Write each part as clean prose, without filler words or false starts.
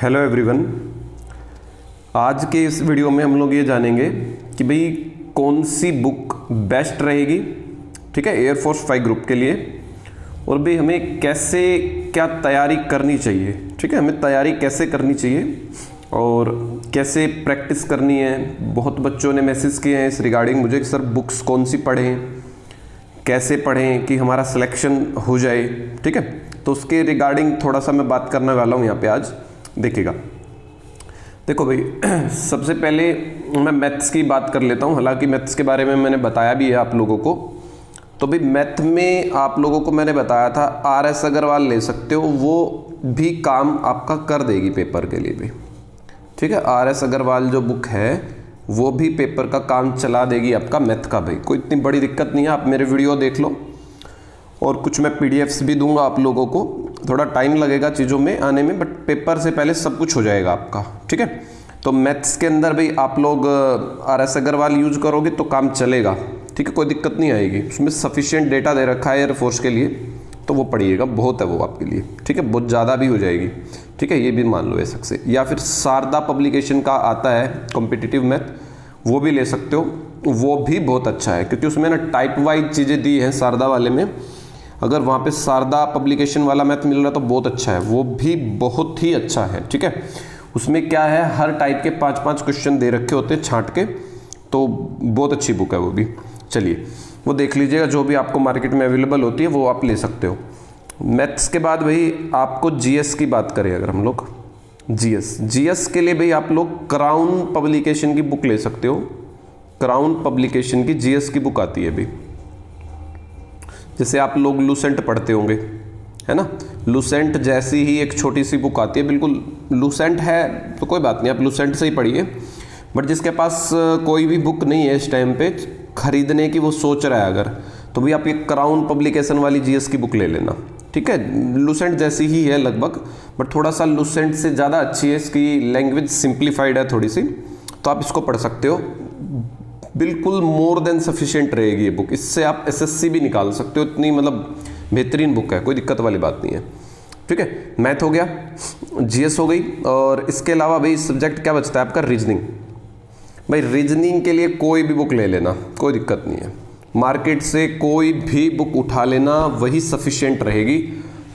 Hello everyone. आज के इस वीडियो में हम लोग ये जानेंगे कि भाई कौन सी बुक बेस्ट रहेगी, ठीक है, एयरफोर्स 5 ग्रुप के लिए, और भाई हमें कैसे क्या तैयारी करनी चाहिए, ठीक है, हमें तैयारी कैसे करनी चाहिए और कैसे प्रैक्टिस करनी है। बहुत बच्चों ने मैसेज किए हैं इस रिगार्डिंग मुझे कि सर बुक्स कौन सी पढ़ें, कैसे पढ़ें कि हमारा सिलेक्शन हो जाए, ठीक है। तो उसके रिगार्डिंग थोड़ा सा मैं बात करने वाला हूँ यहाँ पे आज। देखिएगा, देखो भाई सबसे पहले मैं मैथ्स की बात कर लेता हूँ। हालांकि मैथ्स के बारे में मैंने बताया भी है आप लोगों को। तो भाई मैथ में आप लोगों को मैंने बताया था RS अग्रवाल ले सकते हो, वो भी काम आपका कर देगी पेपर के लिए भी, ठीक है। RS अग्रवाल जो बुक है वो भी पेपर का काम चला देगी आपका मैथ का। भाई कोई इतनी बड़ी दिक्कत नहीं है, आप मेरे वीडियो देख लो और कुछ मैं PDFs भी दूंगा आप लोगों को। थोड़ा टाइम लगेगा चीज़ों में आने में, बट पेपर से पहले सब कुछ हो जाएगा आपका, ठीक है। तो मैथ्स के अंदर भाई आप लोग RS अग्रवाल यूज करोगे तो काम चलेगा, ठीक है, कोई दिक्कत नहीं आएगी। उसमें सफिशिएंट डेटा दे रखा है एयरफोर्स के लिए, तो वो पढ़िएगा, बहुत है वो आपके लिए, ठीक है, बहुत ज़्यादा भी हो जाएगी, ठीक है, ये भी मान लो ऐसा से। या फिर शारदा पब्लिकेशन का आता है कॉम्पिटिटिव मैथ, वो भी ले सकते हो, वो भी बहुत अच्छा है क्योंकि उसमें ना टाइप वाइज चीज़ें दी हैं शारदा वाले में। अगर वहाँ पे शारदा पब्लिकेशन वाला मैथ मिल रहा है तो बहुत अच्छा है, वो भी बहुत ही अच्छा है, ठीक है। उसमें क्या है, हर टाइप के 5-5 क्वेश्चन दे रखे होते हैं छांट के, तो बहुत अच्छी बुक है वो भी। चलिए वो देख लीजिएगा, जो भी आपको मार्केट में अवेलेबल होती है वो आप ले सकते हो। मैथ्स के बाद भाई आपको GS की बात करें अगर हम लोग, GS के लिए भाई आप लोग क्राउन पब्लिकेशन की बुक ले सकते हो। क्राउन पब्लिकेशन की GS की बुक आती है भाई, जैसे आप लोग लूसेंट पढ़ते होंगे, है ना। लूसेंट जैसी ही एक छोटी सी बुक आती है, बिल्कुल लूसेंट है तो कोई बात नहीं, आप लूसेंट से ही पढ़िए। बट जिसके पास कोई भी बुक नहीं है इस टाइम पे खरीदने की, वो सोच रहा है अगर, तो भी आप ये क्राउन पब्लिकेशन वाली GS की बुक ले लेना, ठीक है। लूसेंट जैसी ही है लगभग, बट थोड़ा सा लूसेंट से ज़्यादा अच्छी है, इसकी लैंग्वेज सिंप्लीफाइड है थोड़ी सी, तो आप इसको पढ़ सकते हो। बिल्कुल मोर देन सफिशिएंट रहेगी ये बुक, इससे आप SSC भी निकाल सकते हो, इतनी मतलब बेहतरीन बुक है, कोई दिक्कत वाली बात नहीं है, ठीक है। मैथ हो गया, GS हो गई, और इसके अलावा भाई सब्जेक्ट क्या बचता है आपका, रीजनिंग। भाई रीजनिंग के लिए कोई भी बुक ले लेना, कोई दिक्कत नहीं है, मार्केट से कोई भी बुक उठा लेना, वही सफिशिएंट रहेगी।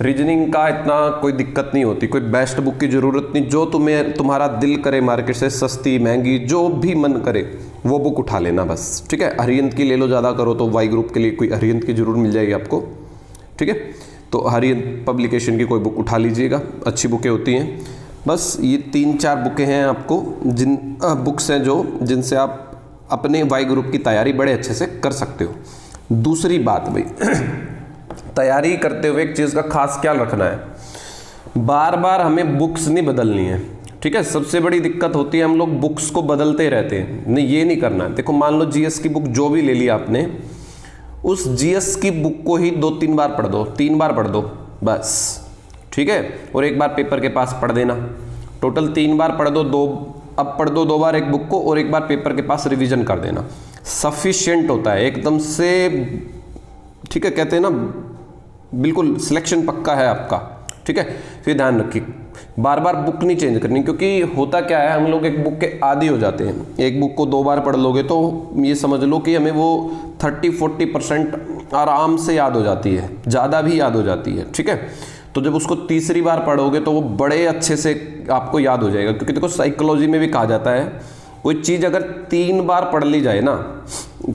रीजनिंग का इतना कोई दिक्कत नहीं होती, कोई बेस्ट बुक की ज़रूरत नहीं, जो तुम्हारा दिल करे मार्केट से, सस्ती महंगी जो भी मन करे वो बुक उठा लेना बस, ठीक है। अरिहंत की ले लो, ज़्यादा करो तो वाई ग्रुप के लिए कोई अरिहंत की जरूर मिल जाएगी आपको, ठीक है। तो अरिहंत पब्लिकेशन की कोई बुक उठा लीजिएगा, अच्छी बुकें होती हैं। बस ये 3-4 बुकें हैं आपको, जिन बुक्स हैं जो जिनसे आप अपने वाई ग्रुप की तैयारी बड़े अच्छे से कर सकते हो। दूसरी बात भाई तैयारी करते हुए एक चीज़ का खास ख्याल रखना है, बार बार हमें बुक्स नहीं बदलनी है, ठीक है। सबसे बड़ी दिक्कत होती है हम लोग बुक्स को बदलते रहते हैं, नहीं ये नहीं करना है। देखो मान लो GS की बुक जो भी ले ली आपने, उस GS की बुक को ही 2-3 बार पढ़ दो, 3 बार पढ़ दो बस, ठीक है, और एक बार पेपर के पास पढ़ देना। टोटल 3 बार पढ़ दो, अब पढ़ दो 2 बार एक बुक को और एक बार पेपर के पास रिवीजन कर देना, सफिशिएंट होता है एकदम से, ठीक है। कहते हैं ना बिल्कुल सिलेक्शन पक्का है आपका, ठीक है। फिर ध्यान रखिए बार बार बुक नहीं चेंज करनी, क्योंकि होता क्या है हम लोग एक बुक के आदी हो जाते हैं। एक बुक को 2 बार पढ़ लोगे तो ये समझ लो कि हमें वो 30-40% आराम से याद हो जाती है, ज़्यादा भी याद हो जाती है, ठीक है। तो जब उसको तीसरी बार पढ़ोगे तो वो बड़े अच्छे से आपको याद हो जाएगा, क्योंकि देखो साइकोलॉजी में भी कहा जाता है कोई चीज़ अगर 3 बार पढ़ ली जाए ना,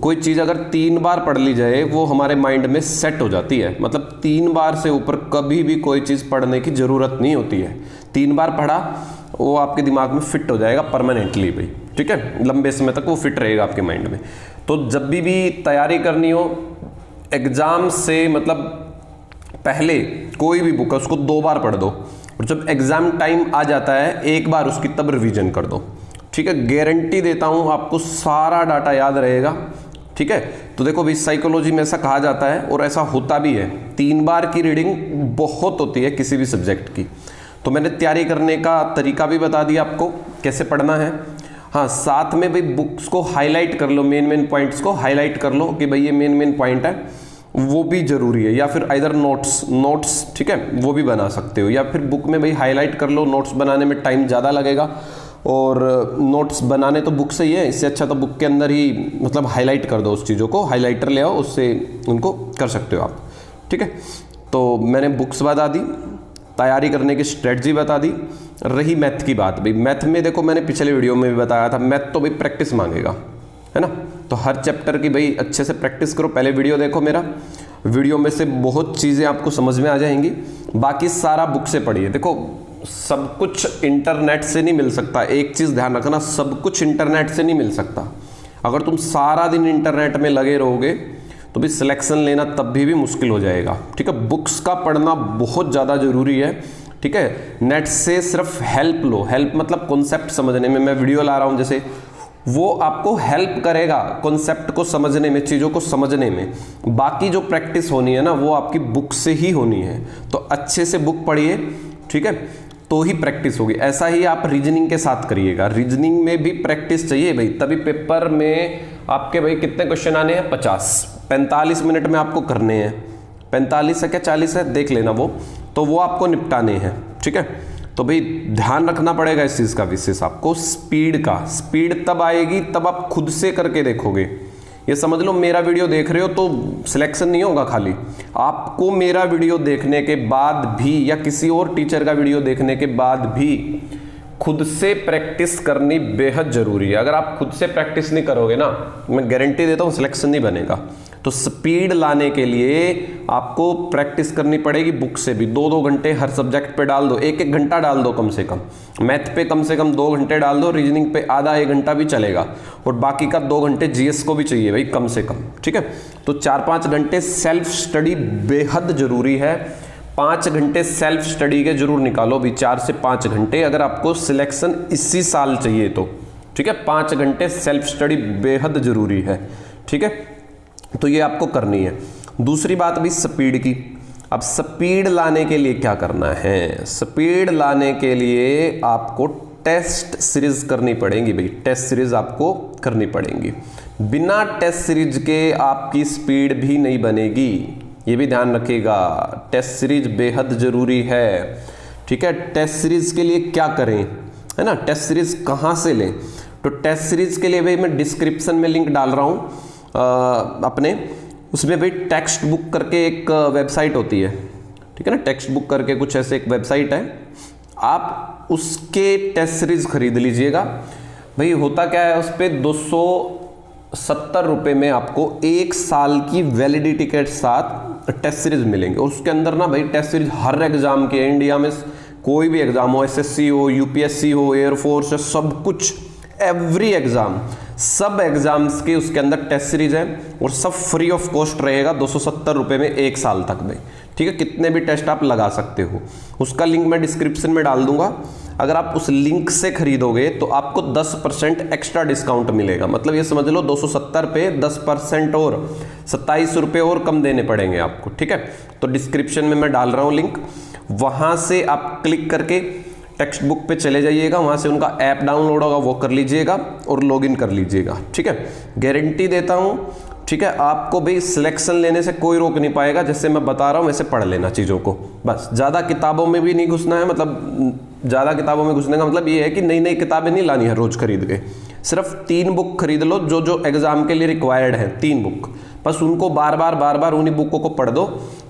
कोई चीज़ अगर 3 बार पढ़ ली जाए वो हमारे माइंड में सेट हो जाती है। मतलब 3 बार से ऊपर कभी भी कोई चीज़ पढ़ने की ज़रूरत नहीं होती है। 3 बार पढ़ा वो आपके दिमाग में फिट हो जाएगा परमानेंटली भाई, ठीक है, लंबे समय तक वो फिट रहेगा आपके माइंड में। तो जब भी तैयारी करनी हो एग्ज़ाम से, मतलब पहले कोई भी बुक है उसको 2 बार पढ़ दो, और जब एग्ज़ाम टाइम आ जाता है एक बार उसकी तब रिवीजन कर दो, ठीक है। गारंटी देता हूँ आपको सारा डाटा याद रहेगा, ठीक है। तो देखो भाई साइकोलॉजी में ऐसा कहा जाता है और ऐसा होता भी है, 3 बार की रीडिंग बहुत होती है किसी भी सब्जेक्ट की। तो मैंने तैयारी करने का तरीका भी बता दिया आपको कैसे पढ़ना है। हाँ, साथ में भाई बुक्स को हाईलाइट कर लो, मेन पॉइंट्स को हाईलाइट कर लो कि भाई ये मेन पॉइंट है, वो भी ज़रूरी है, या फिर इधर नोट्स ठीक है वो भी बना सकते हो, या फिर बुक में भाई हाईलाइट कर लो। नोट्स बनाने में टाइम ज़्यादा लगेगा और नोट्स बनाने तो बुक से ही है, इससे अच्छा तो बुक के अंदर ही मतलब हाईलाइट कर दो उस चीज़ों को, हाईलाइटर ले आओ, उससे उनको कर सकते हो आप। ठीक है, तो मैंने बुक्स बता दी, तैयारी करने की स्ट्रेटजी बता दी। रही मैथ की बात, भाई मैथ में देखो मैंने पिछले वीडियो में भी बताया था, मैथ तो भाई प्रैक्टिस मांगेगा, है ना। तो हर चैप्टर की भाई अच्छे से प्रैक्टिस करो। पहले वीडियो देखो मेरा, वीडियो में से बहुत चीज़ें आपको समझ में आ जाएंगी। बाकी सारा बुक से पढ़िए। देखो सब कुछ इंटरनेट से नहीं मिल सकता, एक चीज़ ध्यान रखना, सब कुछ इंटरनेट से नहीं मिल सकता। अगर तुम सारा दिन इंटरनेट में लगे रहोगे तो भी सिलेक्शन लेना तब भी मुश्किल हो जाएगा। ठीक है, बुक्स का पढ़ना बहुत ज़्यादा ज़रूरी है। ठीक है, नेट से सिर्फ हेल्प लो, हेल्प मतलब कॉन्सेप्ट समझने में। मैं वीडियो ला रहा हूँ जैसे, वो आपको हेल्प करेगा कॉन्सेप्ट को समझने में, चीज़ों को समझने में। बाकी जो प्रैक्टिस होनी है ना वो आपकी बुक से ही होनी है। तो अच्छे से बुक पढ़िए, ठीक है, तो ही प्रैक्टिस होगी। ऐसा ही आप रीजनिंग के साथ करिएगा, रीजनिंग में भी प्रैक्टिस चाहिए भाई, तभी पेपर में आपके भाई कितने क्वेश्चन आने हैं, 45 मिनट में आपको करने हैं। 45 है क्या 40 है देख लेना वो, तो वो आपको निपटाने हैं। ठीक है, तो भाई ध्यान रखना पड़ेगा इस चीज़ का विशेष आपको, स्पीड का। स्पीड तब आएगी तब आप खुद से करके देखोगे। ये समझ लो मेरा वीडियो देख रहे हो तो सिलेक्शन नहीं होगा खाली, आपको मेरा वीडियो देखने के बाद भी या किसी और टीचर का वीडियो देखने के बाद भी खुद से प्रैक्टिस करनी बेहद जरूरी है। अगर आप खुद से प्रैक्टिस नहीं करोगे ना, मैं गारंटी देता हूँ सिलेक्शन नहीं बनेगा। तो स्पीड लाने के लिए आपको प्रैक्टिस करनी पड़ेगी बुक से भी। 2-2 घंटे हर सब्जेक्ट पे डाल दो, 1-1 घंटा डाल दो कम से कम। मैथ पे कम से कम 2 घंटे डाल दो, रीजनिंग पे आधा 1 घंटा भी चलेगा, और बाकी का 2 घंटे जीएस को भी चाहिए भाई कम से कम। ठीक है, तो 4-5 घंटे सेल्फ स्टडी बेहद जरूरी है। 5 घंटे सेल्फ स्टडी के जरूर निकालो भी, 4 से 5 घंटे, अगर आपको सिलेक्शन इसी साल चाहिए तो। ठीक है, 5 घंटे सेल्फ स्टडी बेहद जरूरी है। ठीक है, तो ये आपको करनी है। दूसरी बात भी स्पीड की। अब स्पीड लाने के लिए क्या करना है, स्पीड लाने के लिए आपको टेस्ट सीरीज करनी पड़ेगी भाई, टेस्ट सीरीज आपको करनी पड़ेंगी। बिना टेस्ट सीरीज के आपकी स्पीड भी नहीं बनेगी, ये भी ध्यान रखिएगा। टेस्ट सीरीज बेहद जरूरी है। ठीक है, टेस्ट सीरीज के लिए क्या करें, है ना, टेस्ट सीरीज कहाँ से लें। तो टेस्ट सीरीज के लिए भाई मैं डिस्क्रिप्शन में लिंक डाल रहा हूँ अपने, उसमें भाई टेक्स्ट बुक करके एक वेबसाइट होती है। ठीक है ना, टेक्स्ट बुक करके कुछ ऐसे एक वेबसाइट है, आप उसके टेस्ट सीरीज खरीद लीजिएगा भाई। होता क्या है, उस पर 270 रुपये में आपको 1 साल की वैलिडिटी के साथ टेस्ट सीरीज मिलेंगे। और उसके अंदर ना भाई टेस्ट सीरीज हर एग्जाम के, इंडिया में कोई भी एग्जाम हो, एसएससी हो, यूपीएससी हो, एयरफोर्स, सब कुछ, एवरी एग्जाम, सब एग्जाम्स के उसके अंदर टेस्ट सीरीज है, और सब फ्री ऑफ कॉस्ट रहेगा 270 रुपये में 1 साल तक में। ठीक है, कितने भी टेस्ट आप लगा सकते हो। उसका लिंक मैं डिस्क्रिप्शन में डाल दूंगा। अगर आप उस लिंक से खरीदोगे तो आपको 10% एक्स्ट्रा डिस्काउंट मिलेगा। मतलब ये समझ लो 270 पे 10% और 27 रुपये और कम देने पड़ेंगे आपको। ठीक है, तो डिस्क्रिप्शन में मैं डाल रहा हूँ लिंक, वहाँ से आप क्लिक करके टेक्स्ट बुक पे चले जाइएगा, वहाँ से उनका ऐप डाउनलोड होगा वो कर लीजिएगा और लॉगिन कर लीजिएगा। ठीक है, गारंटी देता हूँ। ठीक है, आपको भाई सिलेक्शन लेने से कोई रोक नहीं पाएगा। जैसे मैं बता रहा हूँ वैसे पढ़ लेना चीज़ों को, बस ज़्यादा किताबों में भी नहीं घुसना है। मतलब ज़्यादा किताबों में घुसने का मतलब ये है कि नई नई किताबें नहीं लानी है रोज़ खरीद के। सिर्फ 3 बुक खरीद लो जो जो एग्जाम के लिए रिक्वायर्ड है, 3 बुक, बस उनको बार बार उन्हीं बुकों को पढ़ दो।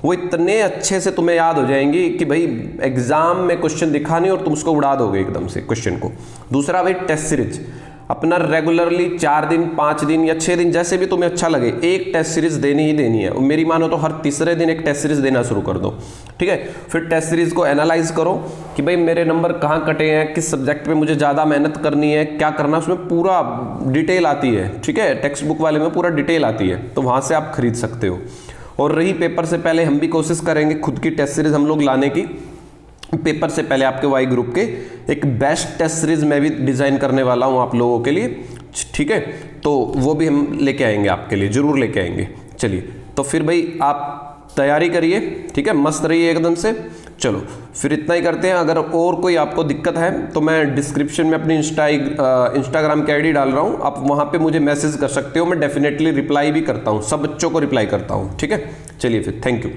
वो इतने अच्छे से तुम्हें याद हो जाएंगी कि भाई एग्जाम में क्वेश्चन दिखा नहीं और तुम उसको उड़ा दोगे एकदम से क्वेश्चन को। दूसरा भाई टेस्ट सीरीज अपना रेगुलरली 4 दिन 5 दिन या 6 दिन जैसे भी तुम्हें अच्छा लगे एक टेस्ट सीरीज देनी ही देनी है। मेरी मानो तो हर तीसरे दिन एक टेस्ट सीरीज देना शुरू कर दो। ठीक है, फिर टेस्ट सीरीज को एनालाइज करो कि भाई मेरे नंबर कहाँ कटे हैं, किस सब्जेक्ट पे मुझे ज़्यादा मेहनत करनी है, क्या करना, उसमें पूरा डिटेल आती है। ठीक है, टेक्स्ट बुक वाले में पूरा डिटेल आती है, तो वहाँ से आप खरीद सकते हो। और रही पेपर से पहले, हम भी कोशिश करेंगे खुद की टेस्ट सीरीज हम लोग लाने की। पेपर से पहले आपके वाई ग्रुप के एक बेस्ट टेस्ट सीरीज मैं भी डिज़ाइन करने वाला हूँ आप लोगों के लिए। ठीक है, तो वो भी हम लेके आएंगे आपके लिए, ज़रूर लेके आएंगे। चलिए, तो फिर भाई आप तैयारी करिए, ठीक है, मस्त रहिए एकदम से। चलो फिर इतना ही करते हैं। अगर और कोई आपको दिक्कत है तो मैं डिस्क्रिप्शन में अपनी इंस्टाग्राम की आईडी डाल रहा हूँ, आप वहाँ पे मुझे मैसेज कर सकते हो, मैं डेफिनेटली रिप्लाई भी करता हूँ, सब बच्चों को रिप्लाई करता हूँ, ठीक है। चलिए फिर, थैंक यू।